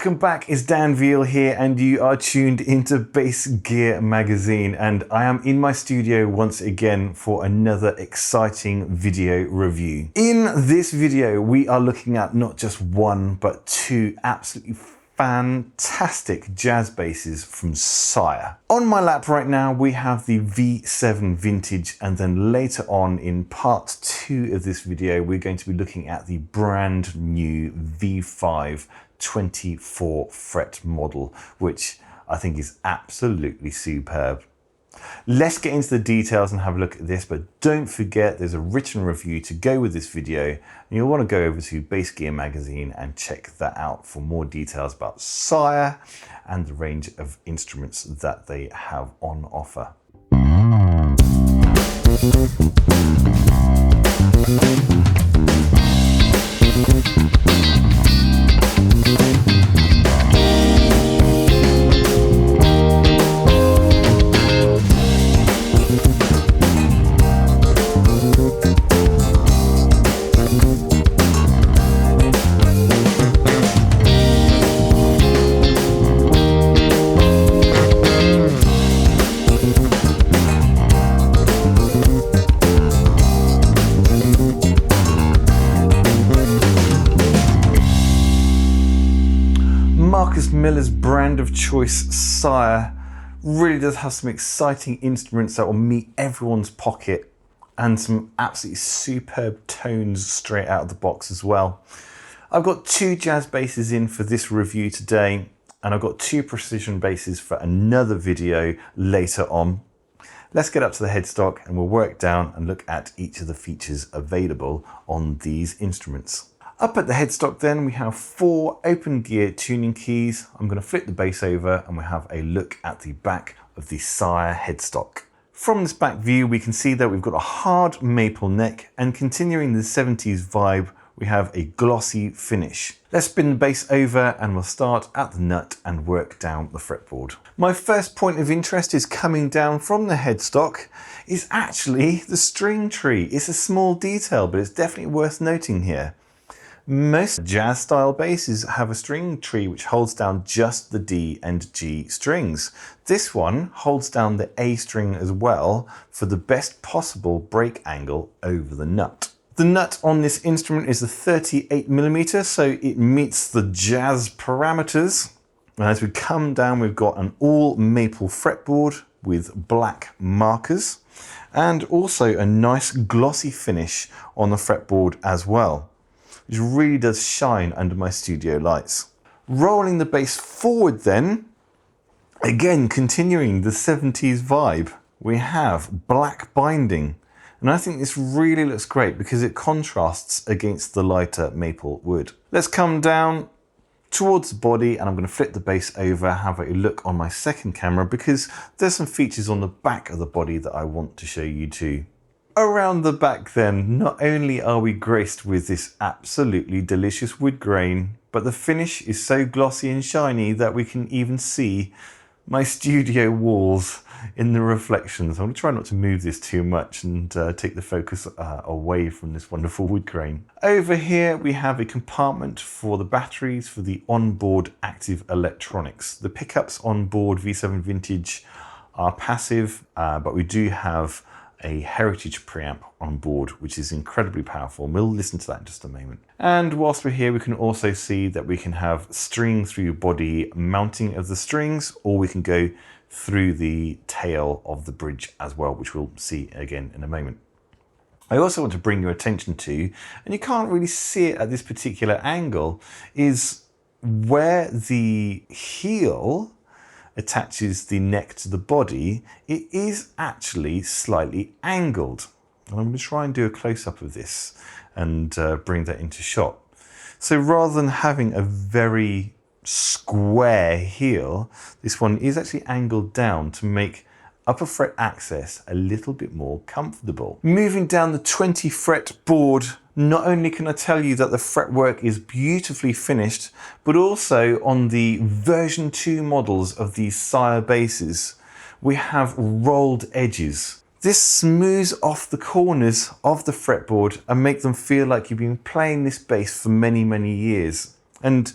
Welcome back, it's Dan Veal here and you are tuned into Bass Gear Magazine, and I am in my studio once again for another exciting video review. In this video we are looking at not just one but two absolutely fantastic jazz basses from Sire. On my lap right now we have the V7 Vintage, and then later on in part 2 of this video we're going to be looking at the brand new V5 24 fret model, which I think is absolutely superb. Let's get into the details and have a look at this, but don't forget there's a written review to go with this video, and you'll want to go over to Bass Gear Magazine and check that out for more details about Sire and the range of instruments that they have on offer. Miller's brand of choice, Sire, really does have some exciting instruments that will meet everyone's pocket, and some absolutely superb tones straight out of the box as well. I've got two jazz basses in for this review today, and I've got two precision basses for another video later on. Let's get up to the headstock and we'll work down and look at each of the features available on these instruments. Up at the headstock then we have 4 open gear tuning keys. I'm going to flip the bass over and we'll have a look at the back of the Sire headstock. From this back view we can see that we've got a hard maple neck, and continuing the 70s vibe we have a glossy finish. Let's spin the bass over and we'll start at the nut and work down the fretboard. My first point of interest is coming down from the headstock is actually the string tree. It's a small detail but it's definitely worth noting here. Most jazz style basses have a string tree which holds down just the D and G strings. This one holds down the A string as well for the best possible break angle over the nut. The nut on this instrument is a 38mm, so it meets the jazz parameters. And as we come down we've got an all maple fretboard with black markers, and also a nice glossy finish on the fretboard as well, which really does shine under my studio lights. Rolling the bass forward then, again continuing the 70s vibe, we have black binding. And I think this really looks great because it contrasts against the lighter maple wood. Let's come down towards the body and I'm going to flip the bass over, have a look on my second camera because there's some features on the back of the body that I want to show you too. Around the back then, not only are we graced with this absolutely delicious wood grain, but the finish is so glossy and shiny that we can even see my studio walls in the reflections. I'm going to try not to move this too much and take the focus away from this wonderful wood grain. Over here we have a compartment for the batteries for the onboard active electronics. The pickups on board V7 Vintage are passive, but we do have a heritage preamp on board, which is incredibly powerful. We'll listen to that in just a moment. And whilst we're here, we can also see that we can have string through body mounting of the strings, or we can go through the tail of the bridge as well, which we'll see again in a moment. I also want to bring your attention to, and you can't really see it at this particular angle, is where the heel attaches the neck to the body, it is actually slightly angled. And I'm going to try and do a close-up of this and bring that into shot. So rather than having a very square heel, this one is actually angled down to make upper fret access a little bit more comfortable. Moving down the 20 fret board, not only can I tell you that the fretwork is beautifully finished, but also on the version 2 models of these Sire basses, we have rolled edges. This smooths off the corners of the fretboard and make them feel like you've been playing this bass for many, many years. And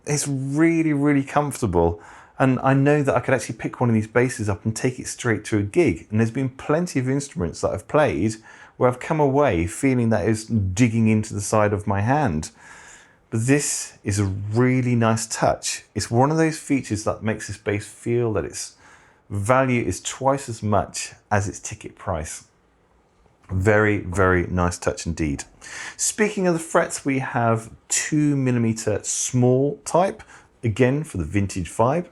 It's really, really comfortable. And I know that I could actually pick one of these basses up and take it straight to a gig. And there's been plenty of instruments that I've played where I've come away feeling that it's digging into the side of my hand. But this is a really nice touch. It's one of those features that makes this bass feel that its value is twice as much as its ticket price. Very, very nice touch indeed. Speaking of the frets, we have 2mm small type, again for the vintage vibe.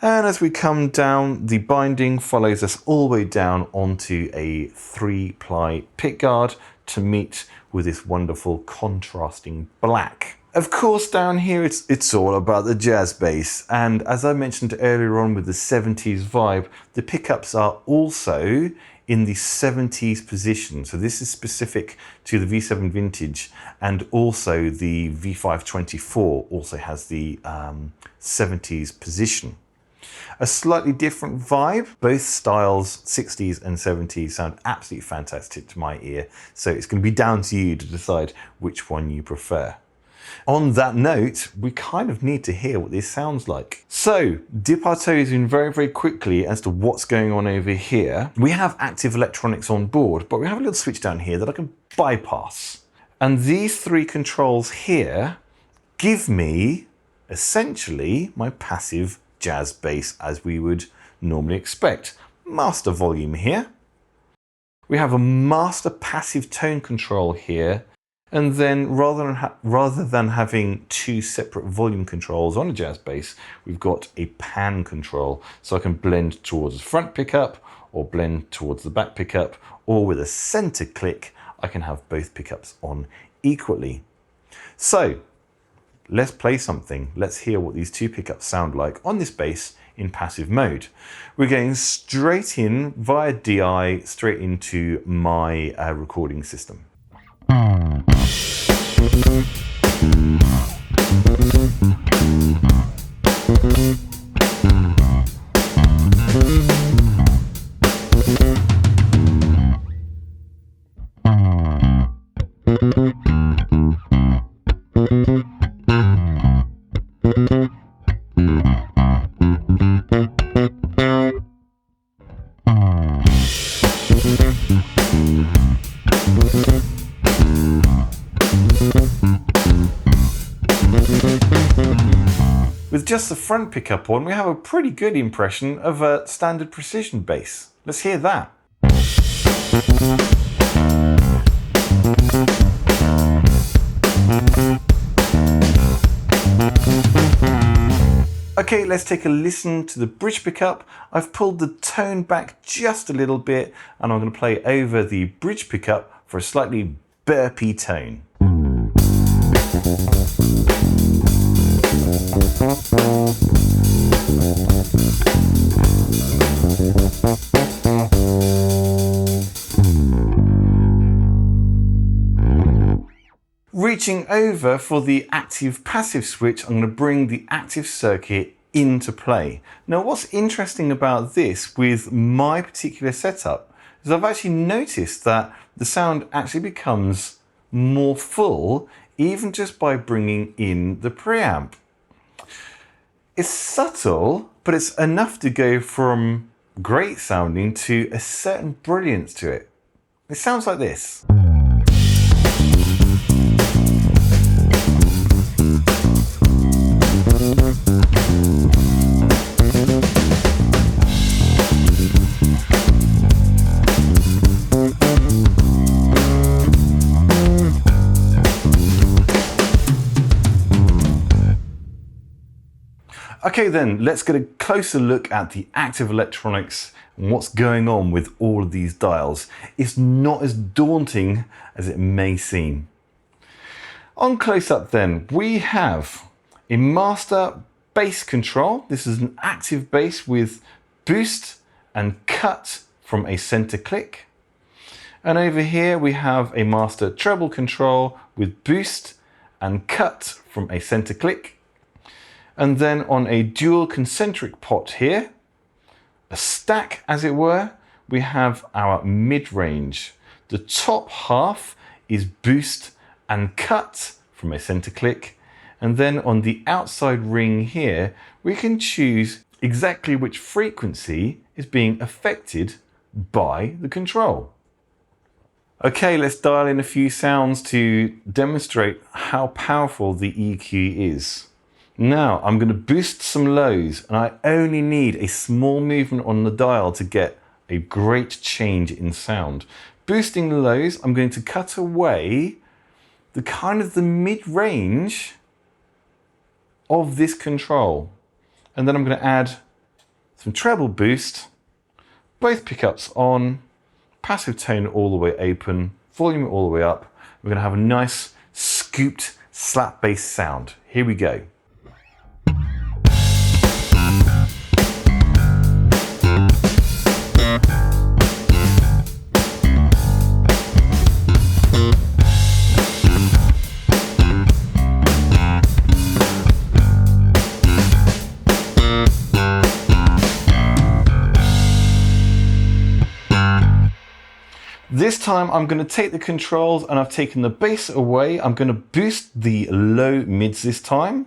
And as we come down, the binding follows us all the way down onto a 3-ply pickguard to meet with this wonderful contrasting black. Of course, down here, it's all about the jazz bass. And as I mentioned earlier on with the 70s vibe, the pickups are also in the 70s position. So this is specific to the V7 Vintage, and also the V524 also has the 70s position. A slightly different vibe. Both styles, 60s and 70s, sound absolutely fantastic to my ear. So it's going to be down to you to decide which one you prefer. On that note, we kind of need to hear what this sounds like. So dip our toes in very, very quickly as to what's going on over here. We have active electronics on board, but we have a little switch down here that I can bypass. And these 3 controls here give me essentially my passive jazz bass as we would normally expect. Master volume here. We have a master passive tone control here. And then rather than having 2 separate volume controls on a jazz bass, we've got a pan control. So I can blend towards the front pickup or blend towards the back pickup, or with a center click, I can have both pickups on equally. So let's play something. Let's hear what these 2 pickups sound like on this bass in passive mode. We're going straight in via DI, straight into my recording system. With just the front pickup on, we have a pretty good impression of a standard precision bass. Let's hear that. Okay, let's take a listen to the bridge pickup. I've pulled the tone back just a little bit, and I'm going to play over the bridge pickup for a slightly burpy tone. Reaching over for the active passive switch, I'm going to bring the active circuit into play. Now, what's interesting about this with my particular setup is I've actually noticed that the sound actually becomes more full even just by bringing in the preamp. It's subtle, but it's enough to go from great sounding to a certain brilliance to it. It sounds like this. Okay then, let's get a closer look at the active electronics and what's going on with all of these dials. It's not as daunting as it may seem. On close up then, we have a master bass control. This is an active bass with boost and cut from a center click. And over here we have a master treble control with boost and cut from a center click. And then on a dual concentric pot here, a stack as it were, we have our mid-range. The top half is boost and cut from a center click, And then on the outside ring here, we can choose exactly which frequency is being affected by the control. Okay, let's dial in a few sounds to demonstrate how powerful the EQ is. Now I'm going to boost some lows, and I only need a small movement on the dial to get a great change in sound. Boosting the lows, I'm going to cut away the mid-range of this control. And then I'm going to add some treble boost, both pickups on, passive tone all the way open, volume all the way up. We're going to have a nice scooped slap bass sound. Here we go. This time I'm going to take the controls and I've taken the bass away. I'm going to boost the low mids this time.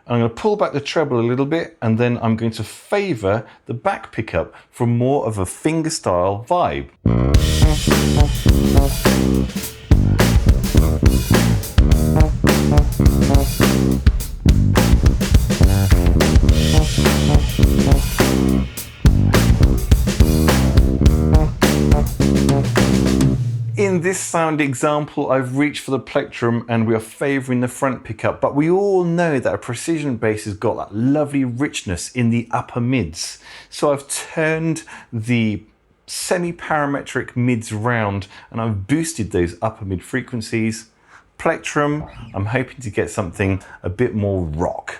I'm going to pull back the treble a little bit, and then I'm going to favour the back pickup for more of a fingerstyle vibe. In this sound example, I've reached for the plectrum and we are favouring the front pickup, but we all know that a precision bass has got that lovely richness in the upper mids. So I've turned the semi-parametric mids round and I've boosted those upper mid frequencies. Plectrum, I'm hoping to get something a bit more rock.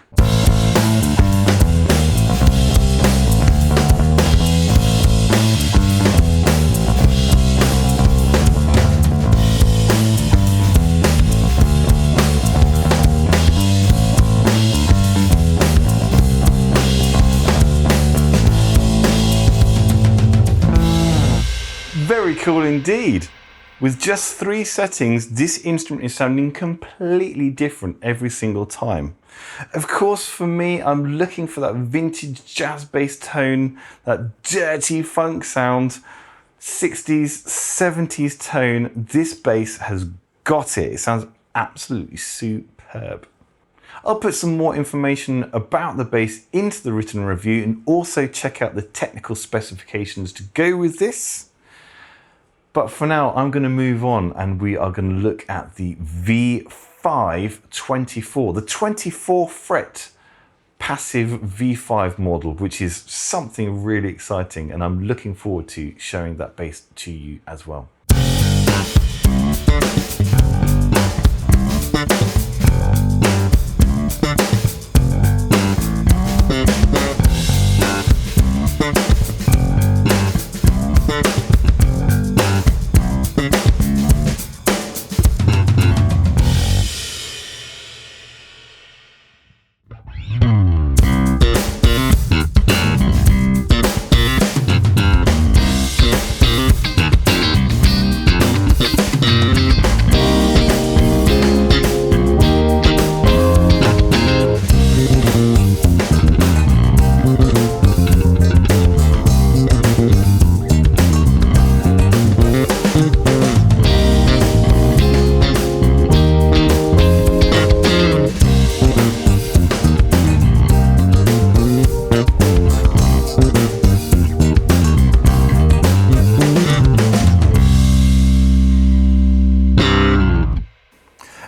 Very cool indeed. With just 3 settings, this instrument is sounding completely different every single time. Of course, for me, I'm looking for that vintage jazz bass tone, that dirty funk sound, 60s, 70s tone. This bass has got it. It sounds absolutely superb. I'll put some more information about the bass into the written review and also check out the technical specifications to go with this. But for now, I'm going to move on and we are going to look at the V5 24, the 24 fret passive V5 model, which is something really exciting, and I'm looking forward to showing that bass to you as well.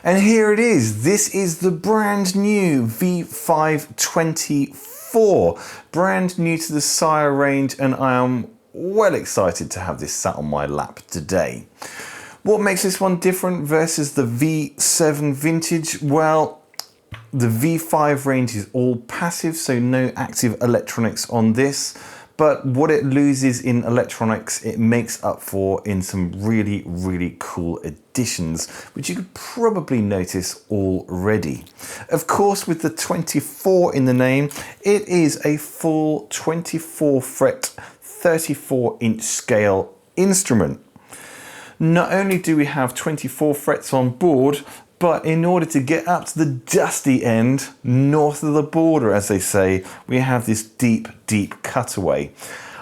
And here it is. This is the brand new V5 24, brand new to the Sire range, and I am well excited to have this sat on my lap today. What makes this one different versus the V7 Vintage? Well, the V5 range is all passive, so no active electronics on this. But what it loses in electronics, it makes up for in some really, really cool additions, which you could probably notice already. Of course, with the 24 in the name, it is a full 24 fret, 34-inch scale instrument. Not only do we have 24 frets on board, But in order to get up to the dusty end, north of the border, as they say, we have this deep, deep cutaway.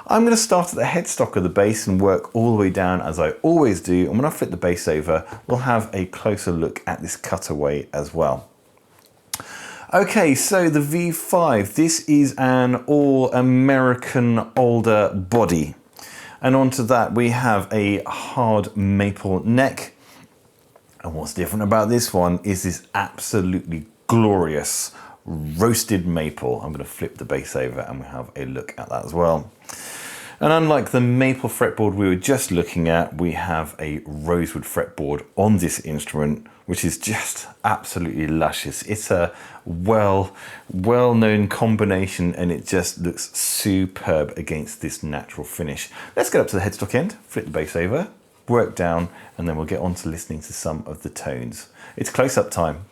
I'm going to start at the headstock of the bass and work all the way down as I always do. And when I flip the bass over, we'll have a closer look at this cutaway as well. Okay, so the V5, this is an all-American older body. And onto that we have a hard maple neck. And what's different about this one is this absolutely glorious roasted maple. I'm going to flip the bass over and we'll have a look at that as well. And unlike the maple fretboard we were just looking at, we have a rosewood fretboard on this instrument, which is just absolutely luscious. It's a well-known combination and it just looks superb against this natural finish. Let's get up to the headstock end, flip the bass over, work down, and then we'll get on to listening to some of the tones. It's close-up time.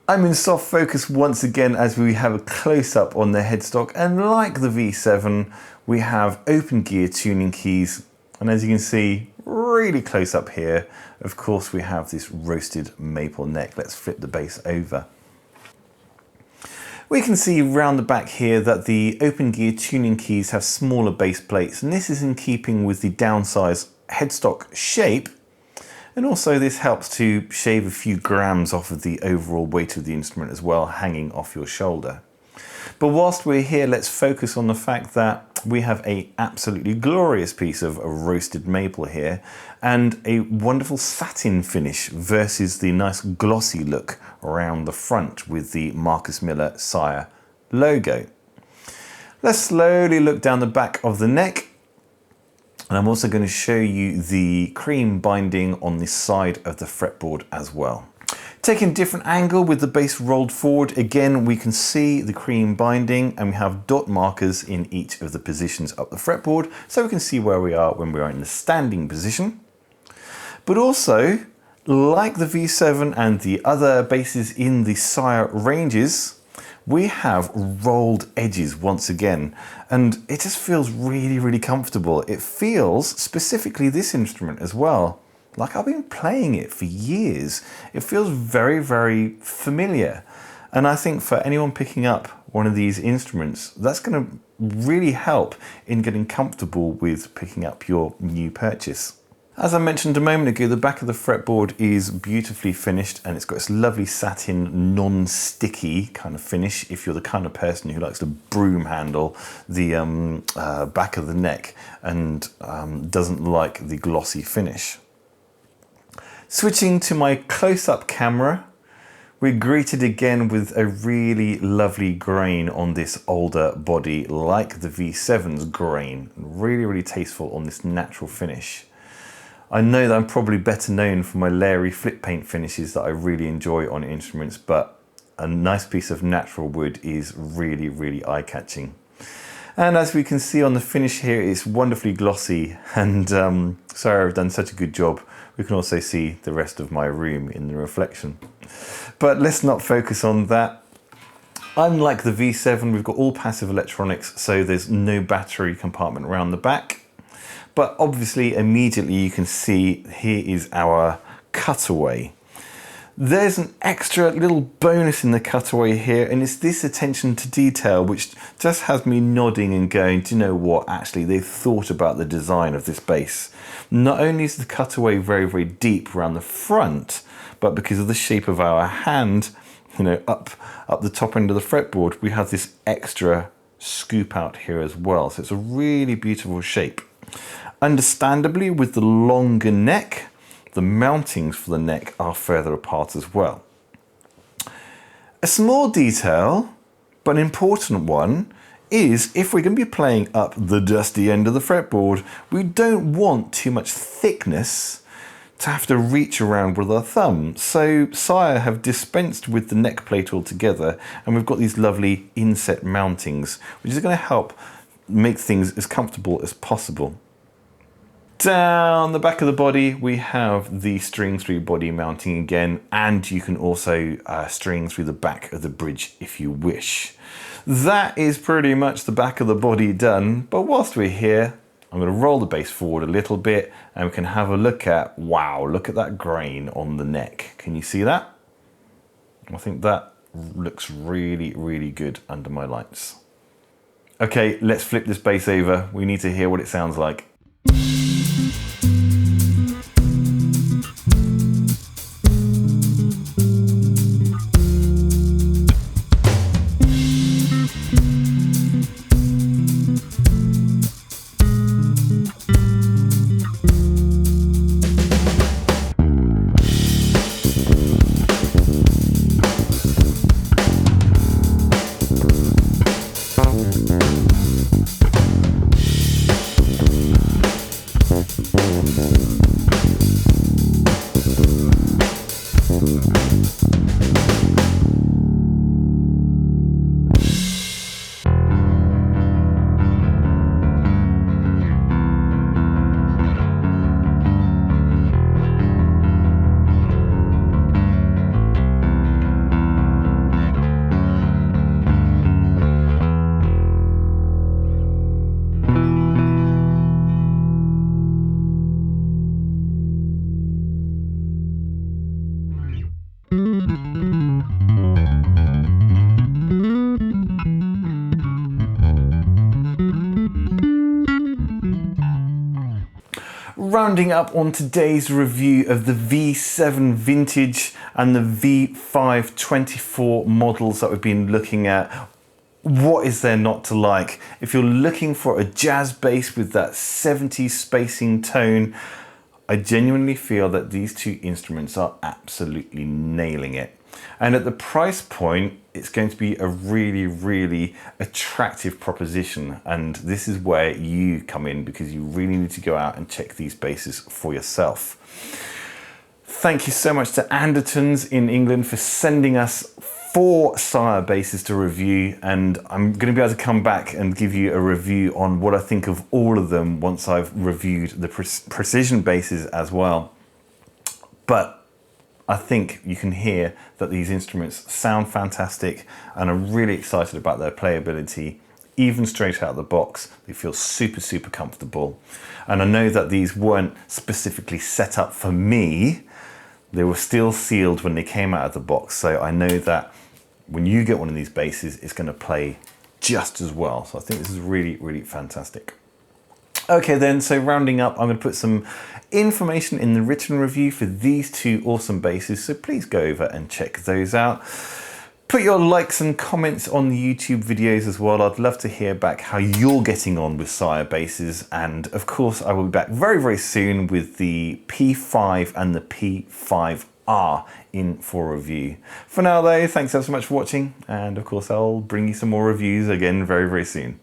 I'm in soft focus once again as we have a close-up on the headstock, and like the V7, we have open gear tuning keys, and as you can see, really close up here, of course we have this roasted maple neck. Let's flip the bass over. We can see round the back here that the open gear tuning keys have smaller bass plates, and this is in keeping with the downsized headstock shape. And also this helps to shave a few grams off of the overall weight of the instrument as well, hanging off your shoulder. But whilst we're here, let's focus on the fact that we have a absolutely glorious piece of roasted maple here and a wonderful satin finish versus the nice glossy look around the front with the Marcus Miller Sire logo. Let's slowly look down the back of the neck. And I'm also going to show you the cream binding on this side of the fretboard as well. Taking a different angle with the bass rolled forward, again we can see the cream binding and we have dot markers in each of the positions up the fretboard so we can see where we are when we are in the standing position. But also, like the V7 and the other basses in the Sire ranges, we have rolled edges once again, and it just feels really comfortable. It feels, specifically this instrument as well, like I've been playing it for years. It feels very familiar. And I think for anyone picking up one of these instruments, that's going to really help in getting comfortable with picking up your new purchase. As I mentioned a moment ago, the back of the fretboard is beautifully finished and it's got this lovely satin, non-sticky kind of finish if you're the kind of person who likes to broom handle the back of the neck and doesn't like the glossy finish. Switching to my close-up camera, we're greeted again with a really lovely grain on this older body, like the V7's grain. Really tasteful on this natural finish. I know that I'm probably better known for my layering flip paint finishes that I really enjoy on instruments, but a nice piece of natural wood is really eye-catching. And as we can see on the finish here, it's wonderfully glossy, and sorry I've done such a good job. We can also see the rest of my room in the reflection. But let's not focus on that. Unlike the V7, we've got all passive electronics, so there's no battery compartment around the back. But obviously immediately you can see here is our cutaway. There's an extra little bonus in the cutaway here, and it's this attention to detail which just has me nodding and going, do you know what, actually they've thought about the design of this bass. Not only is the cutaway very deep around the front, but because of the shape of our hand, you know, up the top end of the fretboard, we have this extra scoop out here as well. So it's a really beautiful shape. Understandably, with the longer neck, the mountings for the neck are further apart as well. A small detail, but an important one, is if we're going to be playing up the dusty end of the fretboard, we don't want too much thickness to have to reach around with our thumb. So Sire have dispensed with the neck plate altogether, and we've got these lovely inset mountings, which is going to help make things as comfortable as possible. Down the back of the body, we have the string through body mounting again, and you can also string through the back of the bridge if you wish. That is pretty much the back of the body done, but whilst we're here, I'm going to roll the bass forward a little bit and we can have a look at, wow, look at that grain on the neck. Can you see that? I think that looks really, really good under my lights. Okay, let's flip this bass over. We need to hear what it sounds like. Rounding up on today's review of the V7 Vintage and the V5 24 models that we've been looking at. What is there not to like? If you're looking for a jazz bass with that 70s spacing tone, I genuinely feel that these two instruments are absolutely nailing it. And at the price point, it's going to be a really, really attractive proposition. And this is where you come in, because you really need to go out and check these basses for yourself. Thank you so much to Andertons in England for sending us 4 Sire basses to review, and I'm going to be able to come back and give you a review on what I think of all of them once I've reviewed the precision basses as well. But I think you can hear that these instruments sound fantastic, and I'm really excited about their playability. Even straight out of the box, they feel super, super comfortable. And I know that these weren't specifically set up for me. They were still sealed when they came out of the box. So I know that when you get one of these basses, it's going to play just as well. So I think this is really, really fantastic. Okay then, so rounding up, I'm going to put some information in the written review for these 2 awesome basses, so please go over and check those out. Put your likes and comments on the YouTube videos as well. I'd love to hear back how you're getting on with Sire basses, and of course I will be back very, very soon with the P5 and the P5R in for review. For now though, thanks ever so much for watching, and of course I'll bring you some more reviews again very, very soon.